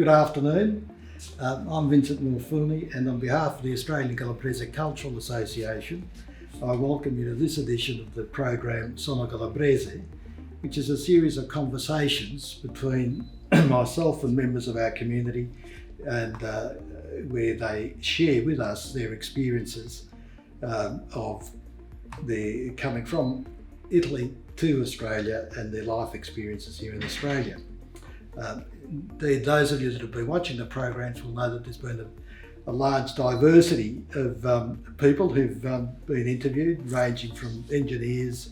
Good afternoon. I'm Vincent Morfuni, and on behalf of the Australian Calabrese Cultural Association, I welcome you to this edition of the program Sono Calabrese, which is a series of conversations between myself and members of our community, and where they share with us their experiences of their coming from Italy to Australia and their life experiences here in Australia. Those of you that have been watching the programs will know that there's been a large diversity of people who've been interviewed, ranging from engineers,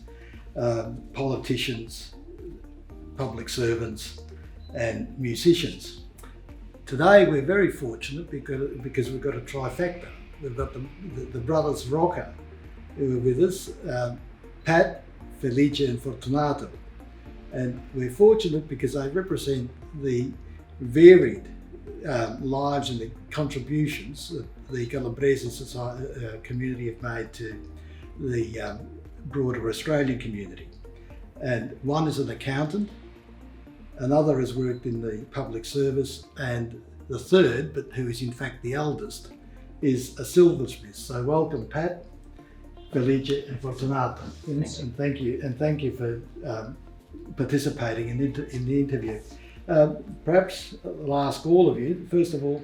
politicians, public servants and musicians. Today we're very fortunate because we've got a trifecta. We've got the brothers Rocca who are with us, Pat, Felice and Fortunato. And we're fortunate because they represent the varied lives and the contributions that the Calabrese society, community have made to the broader Australian community. And one is an accountant, another has worked in the public service, and the third, but who is in fact the eldest, is a silversmith. So welcome, Pat, Felice and Fortunato. Yes. And thank you for participating in the interview. Perhaps I'll ask all of you, first of all,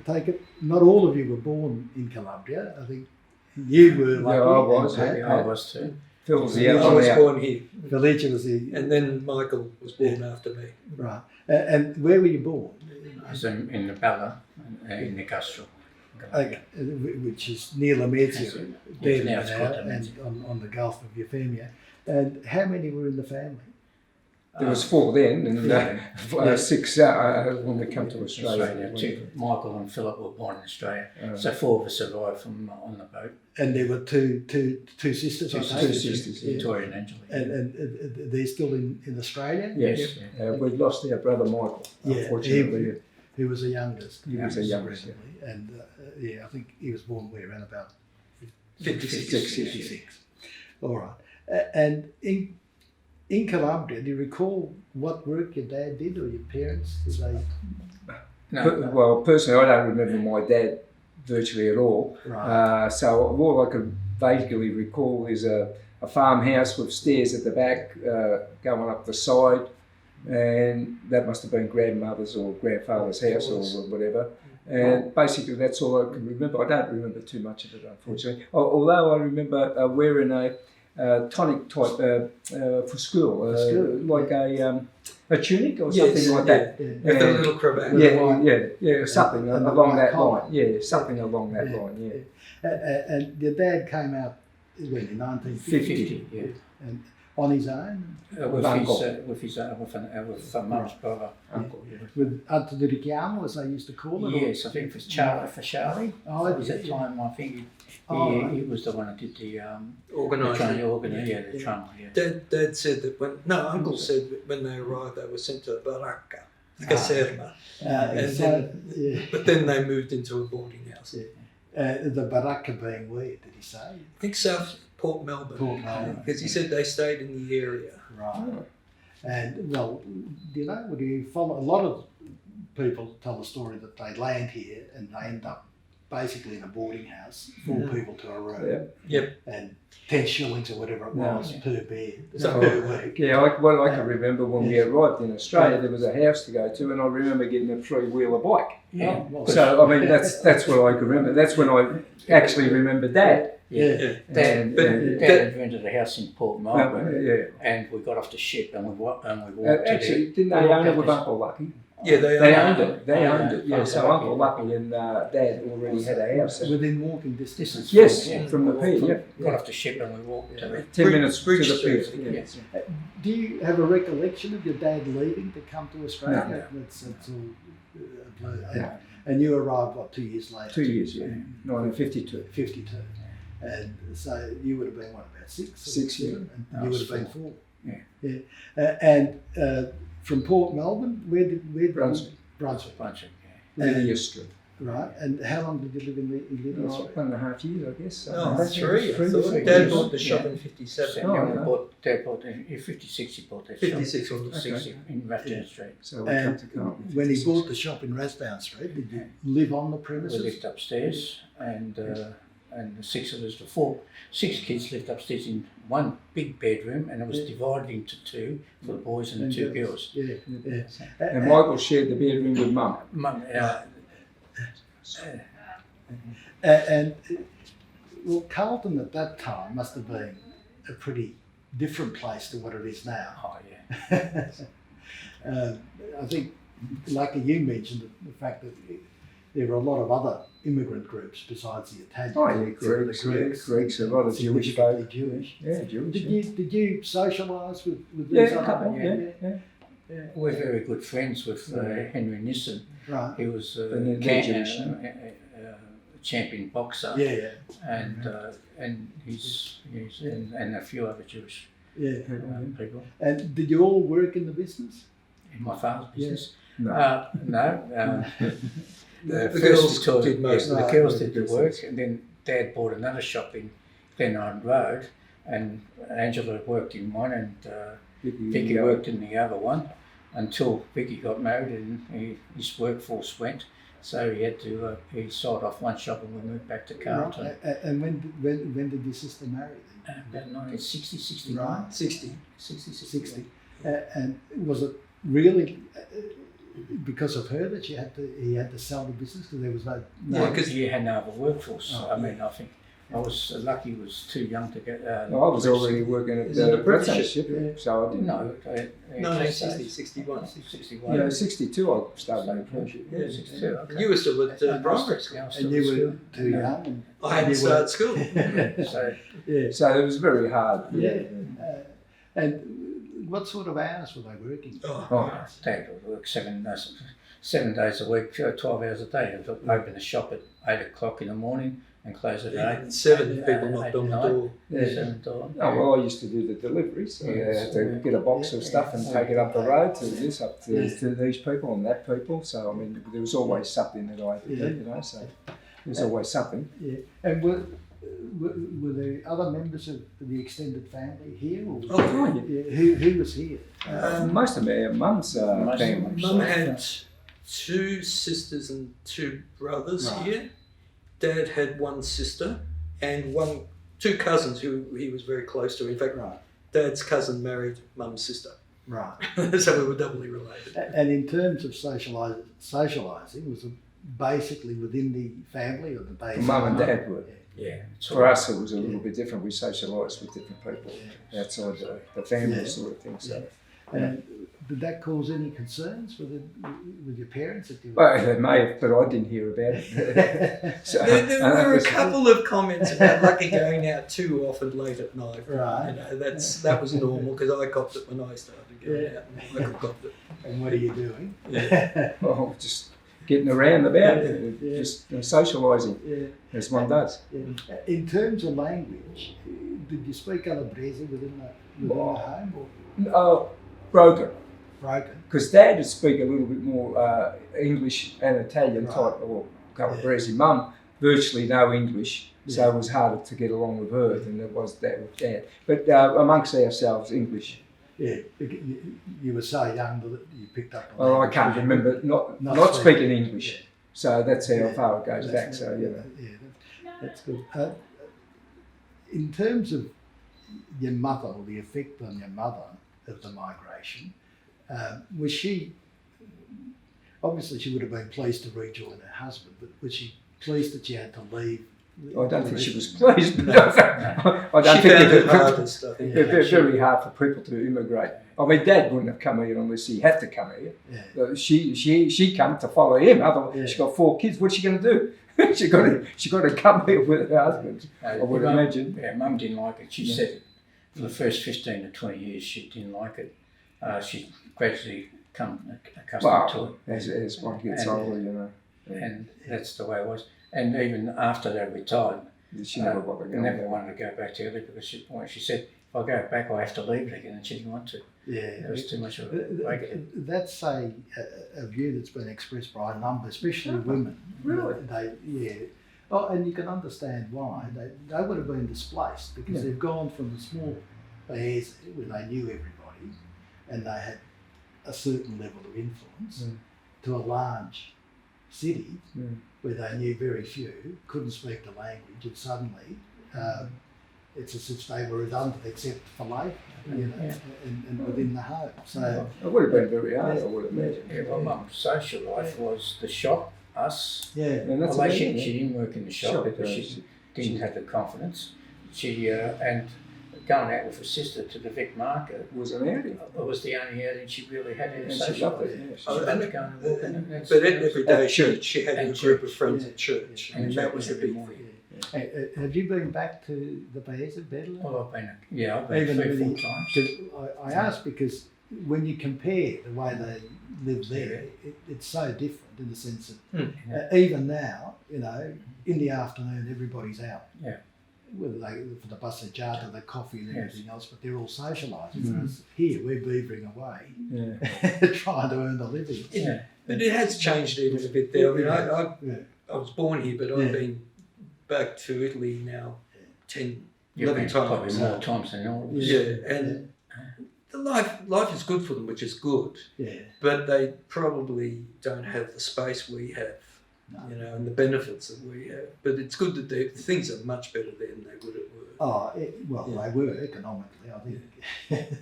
take it, not all of you were born in Calabria. I think you were lucky. Yeah, I was too. Phil was I was born here. Felice was here. And then Michael was born after me. Right. And where were you born? I was in the Bella, in the Castro. Okay, which is near Lamezia, there now, and on the Gulf of Euphemia. And how many were in the family? There was 4 then, and 6 when we come to Australia. Michael and Philip were born in Australia, so 4 of us survived from on the boat. And there were two sisters. Two sisters, Victoria and Angela. And they're still in Australia. Yes, we've lost our brother Michael. Unfortunately, he was the youngest. He was the youngest, and I think he was born around about 56. All right, and in Calabria, do you recall what work your dad did or your parents? No. Well, personally, I don't remember my dad virtually at all. Right. So all I could vaguely recall is a farmhouse with stairs at the back going up the side, and that must have been grandmother's or grandfather's house or whatever. And basically that's all I can remember. I don't remember too much of it, unfortunately. Although I remember wearing a tonic type for school, like a tunic or something like that. Yeah. With a little cravat. Yeah, something along that line. Yeah, something along that line. Yeah. And your dad came out when in 1950. Yeah. And on his own? With mum's brother. Uncle, yeah. With Anto di Richiamo, as they used to call it? Yes, I think it was Charlie. Oh, it was that time, I think he was the one who did the organising. The trial, yeah. Dad said that Uncle said that when they arrived they were sent to Rocca, Caserma. But then they moved into a boarding house. Yeah. The baracca being where, did he say? I think South Port Melbourne. Because he said they stayed in the area. Right. And well, do you follow? A lot of people tell the story that they land here and they end up basically in a boarding house, 4 people to a room. Yep. And 10 shillings or whatever it was per bed, So, per week. Yeah, I can remember when we arrived in Australia, there was a house to go to, and I remember getting a 3-wheeler bike. Yeah. So I mean, that's what I can remember. That's when I actually remembered that. Yeah. Dad rented a house in Port Melbourne, and we got off the ship and we walked actually, didn't they own it with Uncle Lucky? Yeah, they owned it. They owned it. Yeah, so Uncle Lucky and Dad already had a house. Within walking distance? Yes, from the pier. Yeah. Got off the ship and we walked to it. 10 minutes to Bridge the pier. Street. Yes. Do you have a recollection of your dad leaving to come to Australia? No. It's all, and you arrived, 2 years later? 2 years, yeah. 1952. 52. And so you would have been, about 6? 6, yeah. And you would have been 4. Yeah. And from Port Melbourne, where did Brunswick. Brunswick. Bunch of, Lydia Street. Right. And how long did you live in Lydia Street? 1.5 years, I guess. Oh, That's three. I three thought. years. Dad bought the shop in 57. So then no. Dad bought in 56. He bought that 56 shop. on the 60 in Rathdown Street. So we come And to Carlton. when he bought the shop in Rathdown Street, did you live on the We premises? lived upstairs, and the 6 of us, six kids lived upstairs in one big bedroom, and it was divided into two for the boys and the two girls. Yeah, yeah. And Michael shared the bedroom with Mum. Mum, And well, Carlton at that time must have been a pretty different place to what it is now. oh yeah. I think, like you mentioned, the fact that there were a lot of other immigrant groups besides the Italians. Oh yeah, Greeks, a lot of Jewish folk. Significantly Jewish. Yeah, Jewish. Did you socialise with Yeah, these a other couple, ones? yeah. We're very good friends with Henry Nissen. Right. He was And a then Jewish, champion boxer, Yeah, yeah, and he's and a few other Jewish yeah. people And did you all work in the business? in my father's business. No. No. The girls did most of of the the girls did the work, and then Dad bought another shop in Glen Island Road, and Angela worked in one, and Vicky worked in the other one, until Vicky got married and his workforce went. So he had to he sold off one shop and we moved back to Carlton. Right. And when did your sister marry then? About 1960, 69. Right. 60. 60. And was it really because of her that he had to sell the business because there was no No, because he had no other workforce. Oh, I mean, I think I was lucky. He was too young to get. No, I was already working at Is it the apprenticeship? apprenticeship, so I didn't. No, 1960, 61. 61. Yeah, 62 I started the apprenticeship. Yeah, 62. Okay. You were still at primary school. Yeah, I was and still you at were school. too young. And I hadn't started school. So yeah. So it was very hard. Yeah. And what sort of hours were they working? Oh. Dad would work 7 days a week, 12 hours a day. I'd open the shop at 8 o'clock in the morning and close at 8. 7 people knocked on the door. Yeah, 7 door. Oh, well, I used to do the deliveries. So I had to get a box of stuff and take it up the road to this, up to these people and that people. So, I mean, there was always something that I had to do, you know, so there was always something. Yeah. And were there other members of the extended family here? Or Oh, yeah. Who was here? Most of my mum's family. Mum had 2 sisters and 2 brothers here. Dad had 1 sister and 2 cousins who he was very close to. In fact, Dad's cousin married Mum's sister. Right. So we were doubly related. And in terms of socialising, was it basically within the family or the base? Mum and Dad were. Yeah. For us, it was a little bit different. We socialised with different people outside the family sort of thing. So. And did that cause any concerns with your parents? That you Well, they may have, but I didn't hear about it. So, There were a couple of comments about Lucky going out too often late at night. Right. You know, that was normal because I copped it when I started going out, and Michael copped it. And what are you doing? well, just getting around about, just socialising, as one does. Yeah. In terms of language, did you speak Calabrese within the home or Broken. broken? Because Dad would speak a little bit more English and Italian type, or Calabrese. Mum, virtually no English, so it was harder to get along with her than it was that with Dad. But amongst ourselves, English. Yeah, you were so young that you picked up. Well, I can't remember not speaking English, so that's how far it goes back. So that's good. In terms of your mother, or the effect on your mother of the migration, was she? Obviously, she would have been pleased to rejoin her husband, but was she pleased that she had to leave? I don't think she was pleased. But I don't She think found it it hard and stuff. It's very hard for people to immigrate. I mean, Dad wouldn't have come here unless he had to come here. Yeah. She come to follow him. Otherwise, she got 4 kids. What's she going to do? she got to come here with her husband. I would imagine. Yeah, Mum didn't like it. She said for the first 15 to 20 years she didn't like it. She gradually come accustomed to it. As one gets older, you know. And that's the way it was. And even after they retired, She never bothered going never there. wanted to go back to Italy because she said, if I go back, I have to leave it again, and she didn't want to. Yeah, It was too much of a break. that's a view that's been expressed by a number, especially women. Really? Yeah. Oh, and you can understand why. They would have been displaced because they've gone from the small bears where they knew everybody and they had a certain level of influence to a large city where they knew very few, couldn't speak the language, and suddenly it's as if they were redundant except for labour, and within the home. So It would have been very hard, I would imagine. Yeah, my mum's social life was the shop, us. And that's Although amazing, she didn't work in the shop because she didn't have the confidence. She and going out with her sister to the Vic Market was an outing. it was the only outing she really had in And social she loved life. it. Yeah. She loved going and walking. And that's- But every day she had a And group of church. friends at church, And and that church was the every big morning. thing. have you been back to the bears at Bedlam? Well, I've been 3 or 4 times. 'Cause I ask because when you compare the way they live there, it's so different in the sense that even now, in the afternoon everybody's out. Yeah. Whether they for the bus charter, the coffee and Yes. everything else, but they're all socialising. Whereas here we're beavering away, Yeah. trying to earn a living. Yeah. But it has changed even a bit there. I mean, Yeah. I was born here, but I've been back to Italy now 10, You've 11 been probably times. more times than all of us. Yeah, and the life is good for them, which is good, Yeah. but they probably don't have the space we have, No. and the benefits that we have. But it's good that things are much better there than they would at work. Oh, they were economically. I think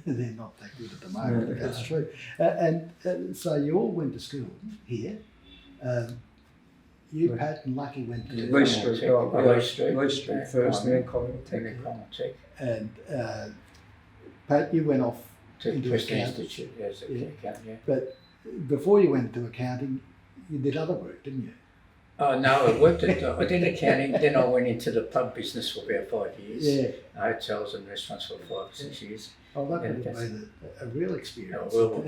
they're not that good at the moment. But that's true. And so you all went to school here. You, Pat, and Lucky went to Lee Street, Lee Street Yeah, first, Primary. then Collingwood Then Tech. at Collingwood Tech and Pat, you went off to into Western accounting. Institute as a accountant, yeah. But before you went to accounting, you did other work, didn't you? Oh no, I did accounting, then I went into the pub business for about 5 years. Yeah. Hotels and restaurants for 5 or 6 years. Oh, that would have that's- been a real experience. Well,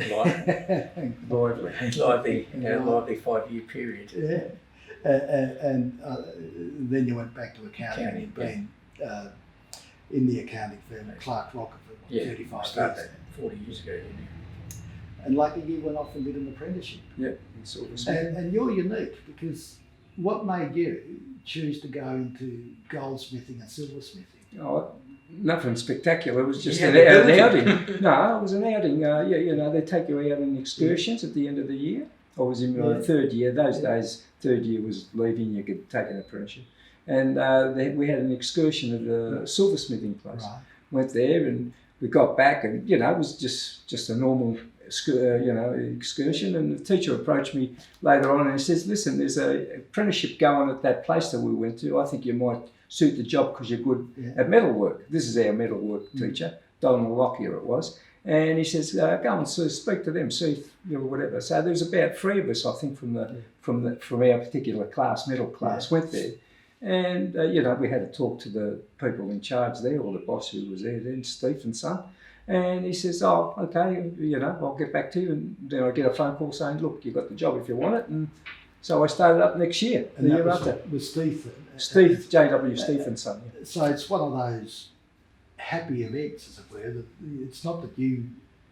lively 5-year period. Yeah. And then you went back to accounting Accounting, and been in the accounting firm at Rocca for what, Yeah, 35 I years. started 40 years ago. And Lucky you went off and did an apprenticeship. Yeah, sort of. And you're unique because what made you choose to go into goldsmithing and silversmithing? Oh, nothing spectacular. It was just You an had the outing. ability. No, it was an outing. They take you out on excursions at the end of the year. I was in my third year. Those days, third year was leaving. You could take an apprenticeship, and we had an excursion at a silversmithing place. Right. Went there and we got back, and it was just a normal excursion. And the teacher approached me later on and he says, "Listen, there's a apprenticeship going at that place that we went to. I think you might suit the job because you're good at metalwork." This is our metalwork teacher, Donald Lockyer it was. And he says, "Go and speak to them, see if whatever." So there was about 3 of us, I think, from our particular class, metal class, went there. And we had to talk to the people in charge there, or the boss who was there then, Stephenson. And he says, "Oh, okay, I'll get back to you." And then I get a phone call saying, "Look, you got the job if you want it." And so I started up next year, And the that year was after. with Steve. Steve, J.W. Stephenson. Yeah. So it's one of those happy events, as it were. That it's not that you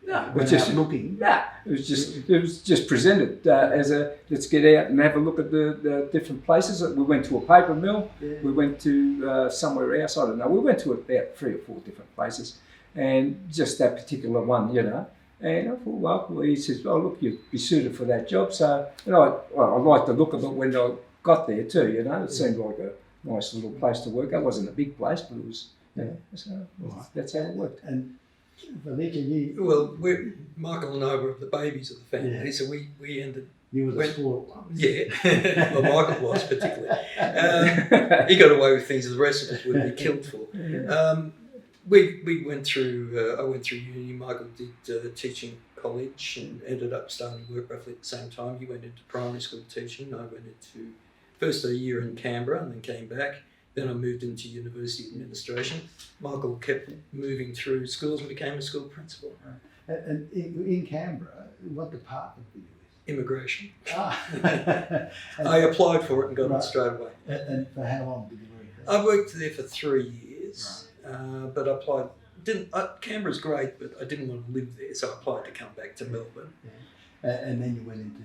went out looking. Nah, it was just presented as a let's get out and have a look at the different places. We went to a paper mill. Yeah. We went to somewhere else. I don't know. We went to about 3 or 4 different places, and just that particular one, And I thought, well, he says, "Oh, look, you'd be suited for that job." So, I liked the look of it when I got there too. It seemed like a nice little place to work. It wasn't a big place, but it was. So that's how it worked. And Vanessa, you Well, Michael and I were the babies of the family, Yeah. so we ended. were the sport one. Yeah, well, Michael was particularly. He got away with things that the rest of us would be killed for. We went through. I went through uni. Michael did teaching college and ended up starting to work roughly at the same time. He went into primary school teaching. I went into first a year in Canberra and then came back. Then I moved into university administration. Michael kept moving through schools and became a school principal. And in Canberra, what department were you with? Immigration. And, I applied for it and got Right. it straight away. and for how long did you work there? I worked there for 3 years, but I applied Canberra's great, but I didn't want to live there, so I applied to come back to Melbourne. And then you went into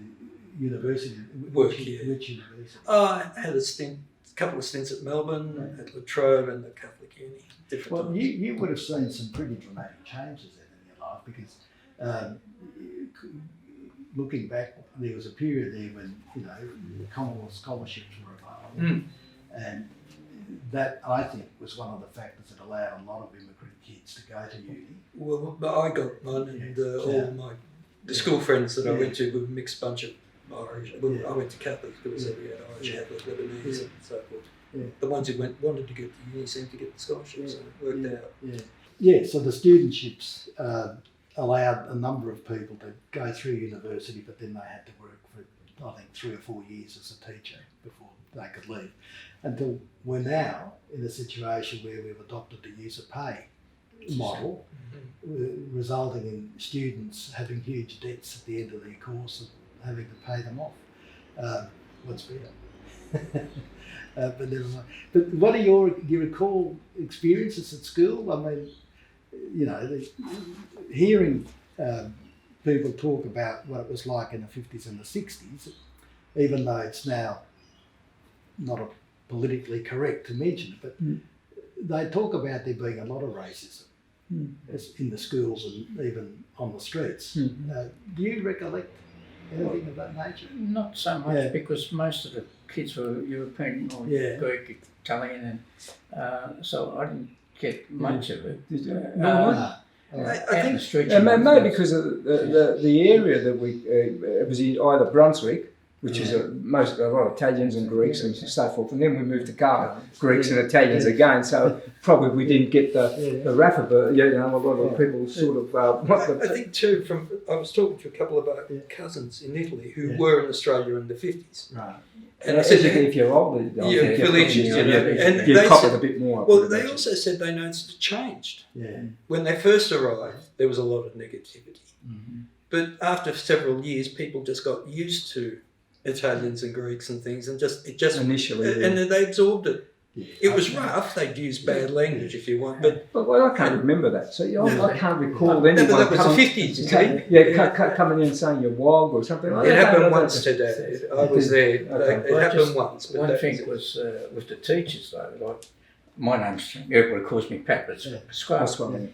university. Work, Which university? I had a couple of stints at Melbourne, at La Trobe, and the Catholic Uni. Different Well, times. you would have seen some pretty dramatic changes then in your life because looking back, there was a period there when Commonwealth scholarships were available, and that I think was one of the factors that allowed a lot of immigrant kids to go to uni. Well, but I got mine, and all the school friends that I went to were a mixed bunch of Irish. Well, I went to Catholic schools, so we had Irish, Catholic, Lebanese, and so forth. Yeah. The ones who wanted to get to uni seemed to get the scholarships, so it worked out. Yeah, so the studentships allowed a number of people to go through university, but then they had to work for, I think, 3 or 4 years as a teacher before they could leave. Until we're now in a situation where we've adopted the user pay model, resulting in students having huge debts at the end of their course and having to pay them off. What's better? But never mind. But what are do you recall experiences at school? I mean, hearing people talk about what it was like in the 50s and the 60s, even though it's now not politically correct to mention it, but they talk about there being a lot of racism in the schools and even on the streets. Do you recollect anything of that nature? Not so much because most of the kids were European or Greek, Italian, and so I didn't get much of it. Did you? I think the streets. Maybe because of the area that it was in either Brunswick, which is a lot of Italians and Greeks and so forth, and then we moved to Cardiff, Greeks and Italians again. So probably we didn't get the rafa, but a lot of people sort of. I think too. I was talking to a couple of our cousins in Italy who were in Australia in the 50s. Right. And I said, if you're older, villages, and you they cop said, it a bit more. Well, they also said they noticed it changed. Yeah. When they first arrived, there was a lot of negativity. But after several years, people just got used to Italians and Greeks and things, and it just initially, and then they absorbed it. Yeah. It was rough. They'd use bad language if you want, but I can't remember that. So I can't recall anyone. That was the 50s, coming in saying you're wild or something like that. It happened once today. I was there. It happened once. But one thing was with the teachers though. Like my name's everybody calls me Pat, but it's Pasquale.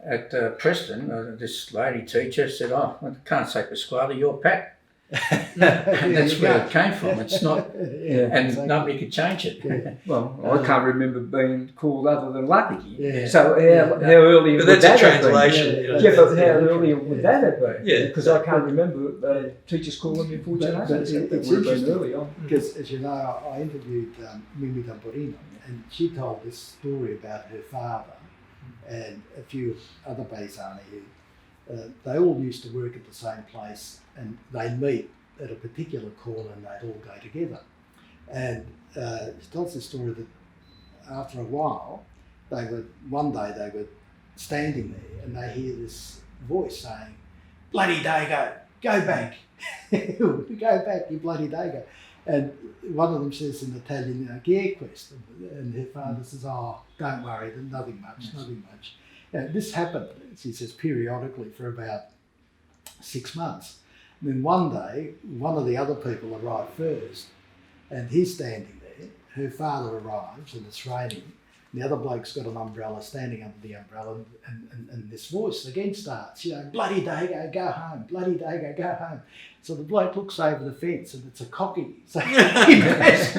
At Preston, this lady teacher said, "Oh, I can't say Pasquale, you're Pat." And that's where it came from. It's not, and nobody could change it. Well, I can't remember being called other than Lucky. Yeah. So how early but would that's that a translation. have been? But how early would that have been? Yeah, because I can't remember teachers calling me Fortunato. But It it's would have been interesting early on. because, as you know, I interviewed Mimi Tamborino, and she told this story about her father and a few other paesani who they all used to work at the same place, and they'd meet at a particular corner and they'd all go together. And she tells the story that after a while, one day they were standing there and they hear this voice saying, "Bloody Dago, go back, go back, you bloody Dago." And one of them says in Italian, "Che questo?" And her father says, "Oh, don't worry, there's nothing much, nothing much." And this happened, she says, periodically for about 6 months. And then one day, one of the other people arrived first, and he's standing there. Her father arrives, and it's raining. And the other bloke's got an umbrella, standing under the umbrella, and this voice again starts, "Bloody Dago, go home, bloody Dago, go home." So the bloke looks over the fence, and it's a cocky. So he bashes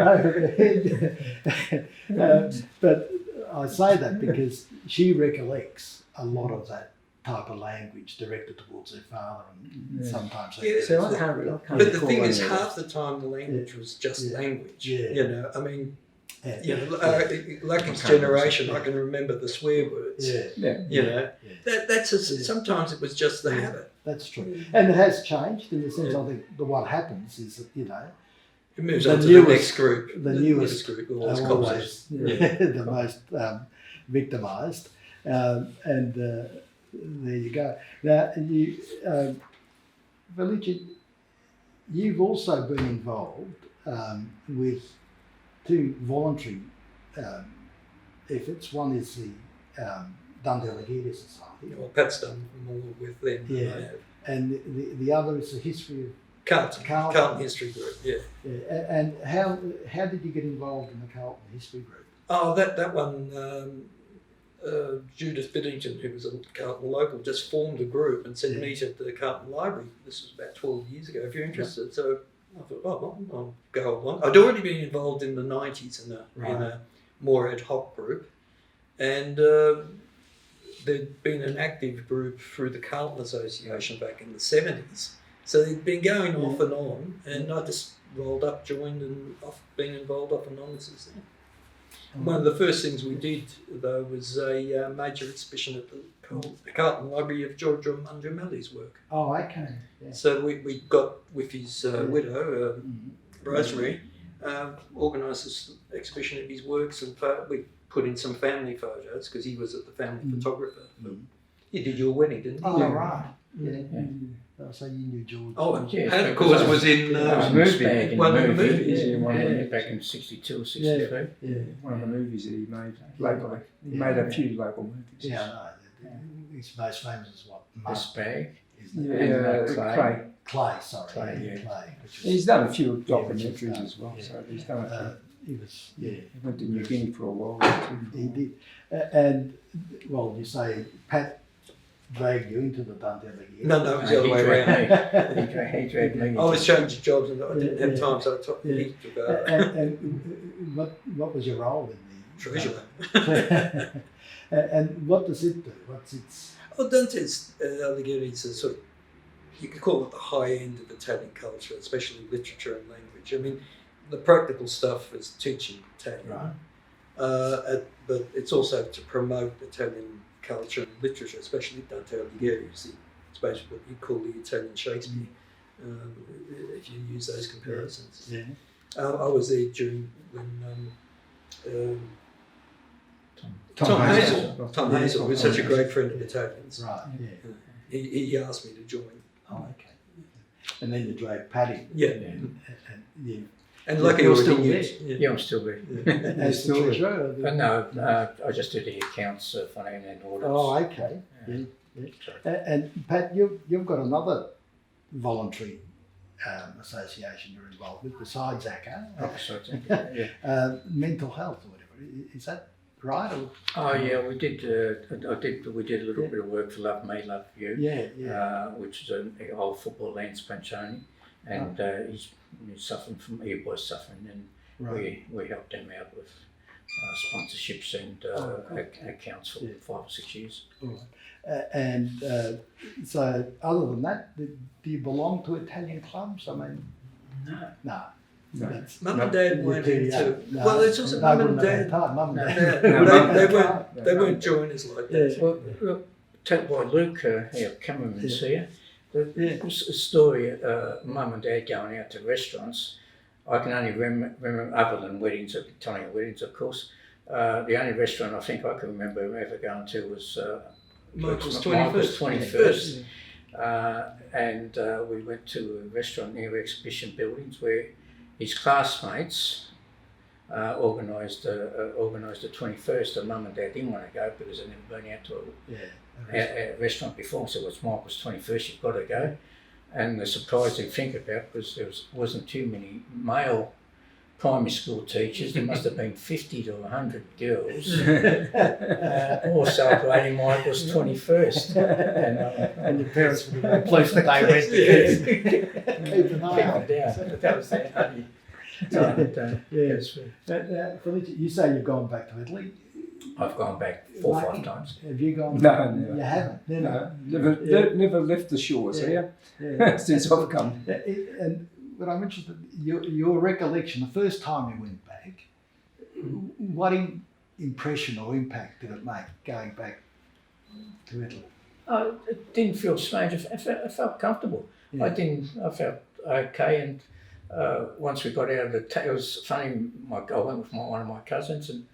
over the head. But I say that because she recollects a lot of that type of language directed towards her father, and sometimes. So I can't but the thing is, half the time the language was just language. Yeah. I mean, Lucky's generation, I can remember the swear words. That's sometimes it was just the habit. That's true, and it has changed in the sense. I think what happens is that it moves on to the next group. The newest group are always the most victimised, and there you go. Now, religion, you've also been involved with two voluntary efforts. One is the Dundee Legata Society. Well, Pat's done more with them than I have. And the other is the history of Carlton History Group, yeah. And how did you get involved in the Carlton History Group? Oh, that one, Judith Biddington, who was a Carlton local, just formed a group and said, meet at the Carlton Library. This was about 12 years ago, if you're interested. So I thought, well, I'll go along. I'd already been involved in the 90s in a more ad hoc group. And there'd been an active group through the Carlton Association back in the 70s. So they'd been going off and on, and I just rolled up, joined, and been involved off and on since then. One of the first things we did, though, was a major exhibition at the Carlton Library of George Munjamelli's work. Oh, okay. Yeah. So we got with his widow, Rosemary, organised this exhibition of his works, and we put in some family photos because he was the family photographer. He did your wedding, didn't he? Oh, right. Yeah. Oh, so you knew George. Oh, Yeah, Pat, of course, was in one of the movie. back in 62 or 63. Yeah. One of the movies that he made locally. He made a few local movies. Yeah, I know. He's most famous is what? This bag. Clay. Clay, sorry. Clay, yeah. Clay. He's done a few documentaries as well. Yeah. So he's done a few. He was, He went to New Guinea for a while. he did. And, well, you say Pat dragged you into the Dundee Legata. No, it was the other way around. He dragged me. I was changing jobs and I didn't have time, so he took over. And what was your role in the Treasurer. And what does it do? What's its? Well, Dante's Alighieri is a sort of, you could call it the high end of Italian culture, especially literature and language. I mean, the practical stuff is teaching Italian, Right. but it's also to promote Italian culture and literature, especially Dante Alighieri, who's it's basically what you call the Italian Shakespeare, if you use those comparisons. Yeah. I was there during when Tom Hazel. Tom Yeah, Hazel Tom was such a Hazel. great friend of Italians. Right. Yeah. He asked me to join. Oh, okay. And then you drag Paddy. Yeah. And And lucky You're I still still there? Yeah, I'm still there. as the treasurer. No, I just do the accounts, funding and audits. Oh, okay. And Pat, you've got another voluntary association you're involved with besides ACCA. Oh, sorry, Mental health or whatever. Is that right? Or? Oh yeah, we did. We did a little bit of work for Love Me, Love You. Which is an old football Lance Panchoni, and he was suffering, and we helped him out with sponsorships and accounts for 5 or 6 years. So, other than that, do you belong to Italian clubs? I mean, no. Mum and Dad weren't into. No, well, it's also Mum and Dad. Mum and Dad. They weren't joiners like that. Well, look, tell you what, Luke, cameraman's here. The story, Mum and Dad going out to restaurants. I can only remember, other than weddings, Italian weddings, of course. The only restaurant I think I can remember ever going to was Michael's 21st. And we went to a restaurant near Exhibition Buildings where his classmates organised the 21st, and Mum and Dad didn't want to go because they'd never been out to a restaurant before. So it's Michael's 21st, you've got to go. And the surprising thing about was there wasn't too many male primary school teachers. There must have been 50 to 100 girls all celebrating Michael's 21st. And your parents would have been pleased that they went to keep an eye on. That was their honey. Felicia, you say you've gone back to Italy. I've gone back 4 or 5 times. Have you gone? No, never. You haven't. Never left the shores here since I've come. But I'm interested, your recollection, the first time you went back, what impression or impact did it make going back to Italy? It didn't feel strange. I felt comfortable. Yeah. I felt okay. And once we got out of it was funny. I went with one of my cousins, and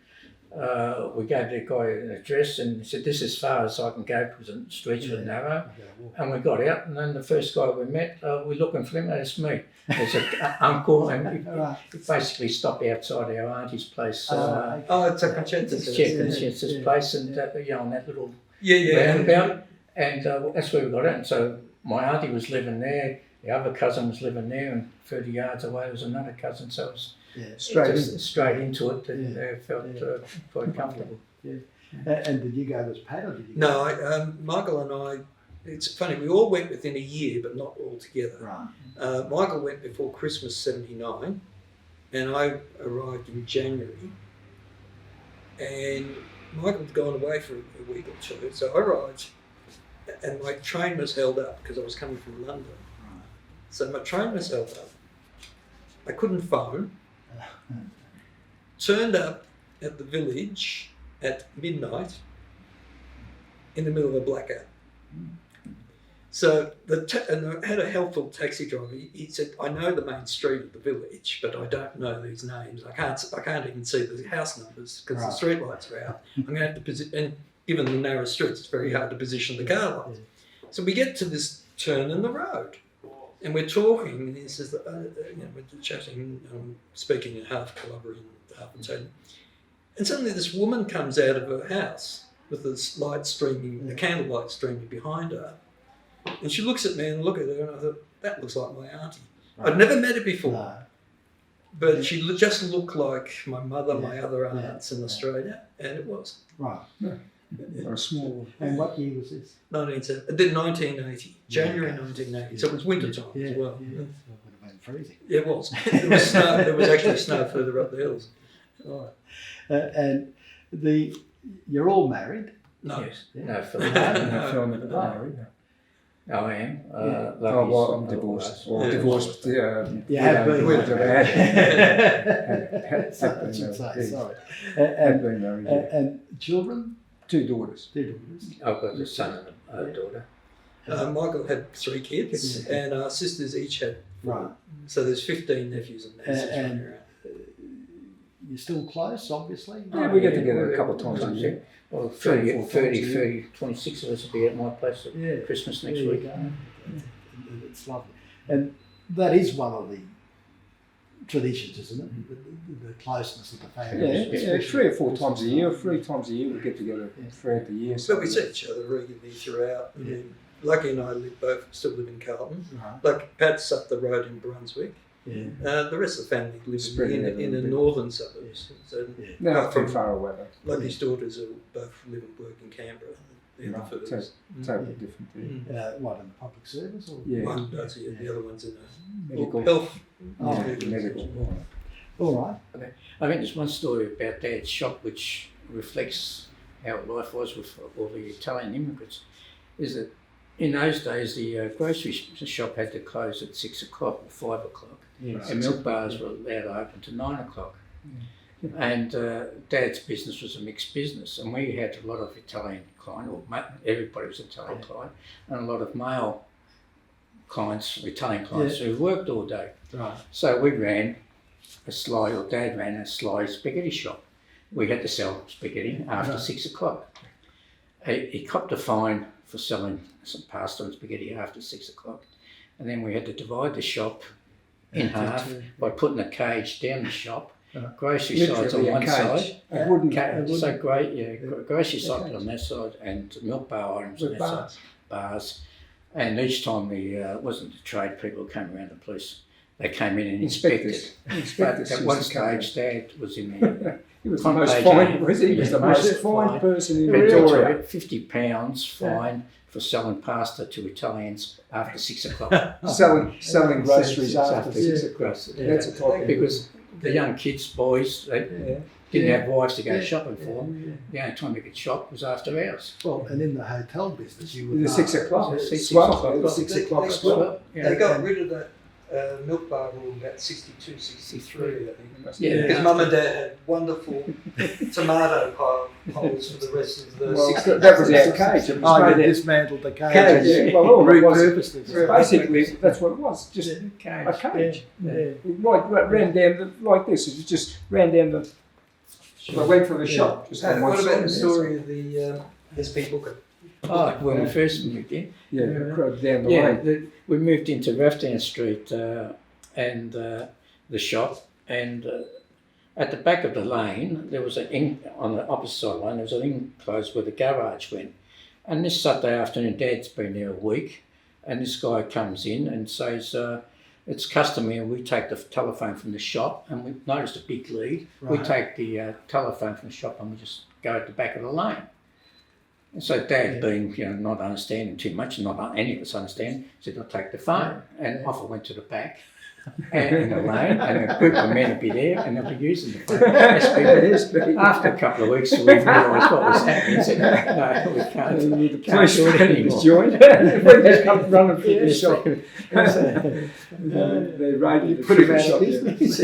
we gave the guy an address and he said, this is as far as I can go because the streets were narrow. And we got out, and then the first guy we met, we're looking for him, and it's me. It's an uncle, and he basically stopped outside our auntie's place. it's a Concheta's place, and on that little yeah. roundabout, and that's where we got it. And so my auntie was living there, the other cousin was living there, and 30 yards away was another cousin, so it was straight into it, and felt quite comfortable. And did you go as Pat, or did you? No, Michael and I. It's funny. We all went within a year, but not all together. Right. Michael went before Christmas '79, and I arrived in January. And Michael had gone away for a week or two, so I arrived, and my train was held up because I was coming from London. Right. So my train was held up. I couldn't phone. Turned up at the village at midnight in the middle of a blackout. So and I had a helpful taxi driver. He said, "I know the main street of the village, but I don't know these names. I can't even see the house numbers because the street lights are out. I'm going to have to position. And given the narrow streets, it's very hard to position the car lights." So we get to this turn in the road, and we're talking. And he says, we're chatting, speaking in half Calabrian, half Italian, and suddenly this woman comes out of her house with this light streaming, the candlelight streaming behind her. And she looks at me and I look at her and I thought, that looks like my auntie. Right. I'd never met her before, but she just looked like my mother, my other aunts in Australia, and it was. Right. A small. And what year was this? 1980, January 1980. So it was winter time as well. Yeah. It would have been freezing. It was. There was snow. There was actually snow further up the hills. Right. And you're all married? No. Yes. No, Phil. No. No, I am. I'm divorced. Divorced. You have been. I should say, sorry. Have been married. And children? 2 daughters. 2 daughters. I've got a son and a daughter. Michael had 3 kids, and our sisters each had 4. Right. So there's 15 nephews and nieces running around. You're still close, obviously? Yeah, we get together a couple of times a year. Well, 26 of us will be at my place at Christmas next week. It's lovely. And that is one of the traditions, isn't it? The closeness of the family. Yeah, 3 or 4 times a year, 3 times a year we get together throughout the year. So we see each other regularly throughout. I mean, Lucky and I still live in Carlton. Right. Like Pat's up the road in Brunswick. Yeah. The rest of the family live in the northern suburbs. So not too far away. Lucky's daughters both live and work in Canberra. They're the furthest. Totally different thing. What, in the public service? Or? One does, the other one's in a medical health. Medical. All right. Okay. I think there's one story about Dad's shop which reflects how life was with all the Italian immigrants. Is that in those days the grocery shop had to close at 6 o'clock or 5 o'clock. Yes. And milk bars were allowed to open to 9 o'clock. And Dad's business was a mixed business, and we had a lot of Italian client, or everybody was Italian client, and a lot of male clients, Italian clients who worked all day. Right. So we ran Dad ran a sly spaghetti shop. We had to sell spaghetti after 6 o'clock. He copped a fine for selling some pasta and spaghetti after 6 o'clock, and then we had to divide the shop in half by putting a cage down the shop, grocery sides on one side, grocery side on that side, and milk bar items on that side, bars. And each time wasn't the trade people who came around, the police, they came in and inspected. But at one stage, Dad was in there. He was the most fine. He was the most fine person in Victoria. £50 fine for selling pasta to Italians after 6 o'clock. selling groceries after 6 o'clock. That's a topic. Because the young kids, boys, they didn't have wives to go shopping for them. The only time they could shop was after hours. Well, and in the hotel business, you would. The 6 o'clock. 6 o'clock. They got rid of that milk bar rule about 62, 63, I think. Yeah. Because Mum and Dad had wonderful tomato piles for the rest of the 60s. That was our cage. They dismantled the cage. Repurposed it. Basically, that's what it was. Just a cage. Yeah. Ran down like this. It just ran down the I went from the shop. Just on one What side about the of story of the SP Booker? Oh, when we first moved in. Yeah, down the Yeah, lane. we moved into Rafton Street and the shop, and at the back of the lane there was on the opposite side of the lane there was an enclosed where the garage went. And this Saturday afternoon, Dad's been there a week, and this guy comes in and says, it's customary we take the telephone from the shop, and we noticed a big lead. We Right. take the telephone from the shop and we just go at the back of the lane. And so Dad, being not understanding too much, and not any of us understand, said, I'll take the phone. And off I went to the back and in the lane, and a group of men would be there and they'll be using the phone. After a couple of weeks, we realised what was happening. Said, no, we can't. The Can't police do it was anymore. joined. We just come running from the Yes. shop. They raided the Put him chicken out shop. of Yeah. business.